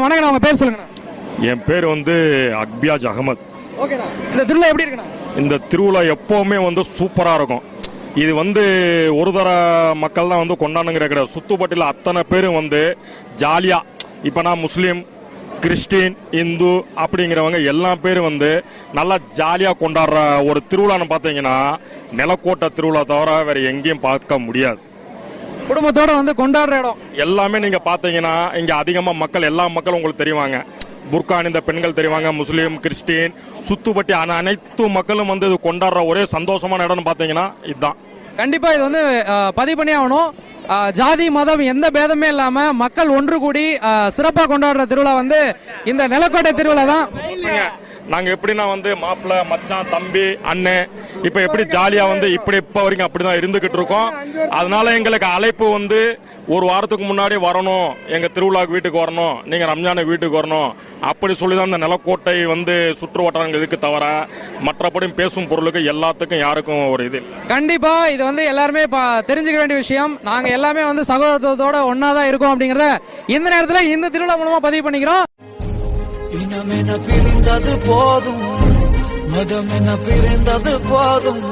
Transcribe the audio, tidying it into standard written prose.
வணக்கம், உங்க பேர் சொல்லுங்க. என் பேர் அக்பியாஜ் அகமத். ஓகேண்ணா, இந்த திருவிழா எப்படி இருக்குண்ணா? இந்த திருவிழா எப்போவுமே சூப்பராக இருக்கும். இது ஒரு தர மக்கள் தான் கொண்டாடுங்கிற கிடையாது. சுத்துப்பட்டியில் அத்தனை பேரும் ஜாலியாக, இப்போ நான் முஸ்லீம், கிறிஸ்டின், இந்து அப்படிங்கிறவங்க எல்லா பேரும் நல்லா ஜாலியாக கொண்டாடுற ஒரு திருவிழான்னு பார்த்தீங்கன்னா நிலக்கோட்டை திருவிழா தவிர வேறு எங்கேயும் பார்க்க முடியாது. குடும்பத்தோட கொண்டாடுற இடம் எல்லாமே நீங்கள் பார்த்தீங்கன்னா இங்கே அதிகமாக மக்கள், எல்லா மக்களும் உங்களுக்கு தெரிவாங்க. புர்கான் இந்த பெண்கள் தெரிவாங்க, முஸ்லீம், கிறிஸ்டின், சுத்துப்பட்டி அனைத்து மக்களும் இது கொண்டாடுற ஒரே சந்தோஷமான இடம்னு பார்த்தீங்கன்னா இதுதான். கண்டிப்பா இது பதிவு பண்ணி ஆகணும். ஜாதி மதம் எந்த பேதமே இல்லாம மக்கள் ஒன்று கூடி சிறப்பா கொண்டாடுற திருவிழா இந்த நிலக்கோட்டை திருவிழா தான். நாங்க எப்படின்னா மாப்பிள்ளை, மச்சான், தம்பி, அண்ணன் இப்ப எப்படி ஜாலியா இப்படி இப்ப வரைக்கும் அப்படிதான் இருந்துகிட்டு இருக்கோம். அதனால எங்களுக்கு அழைப்பு ஒரு வாரத்துக்கு முன்னாடி வரணும், எங்க திருவிழாக்கு வீட்டுக்கு வரணும், நீங்க ரம்ஜானுக்கு வீட்டுக்கு வரணும் அப்படி சொல்லிதான் இந்த நிலக்கோட்டை சுற்று வட்டாரங்கள் இதுக்கு தவிர மற்றபடி பேசும் பொருளுக்கு எல்லாத்துக்கும் யாருக்கும் ஒரு இது. கண்டிப்பா இது எல்லாருமே தெரிஞ்சுக்க வேண்டிய விஷயம். நாங்க எல்லாமே சகோதரத்தோட ஒன்னாதான் இருக்கோம் அப்படிங்கறத இந்த நேரத்துல இந்த திருவிழா மூலமா பதிவு பண்ணிக்கிறோம். இனமென பிரிந்தது போதும், மதமென பிரிந்தது போதும்.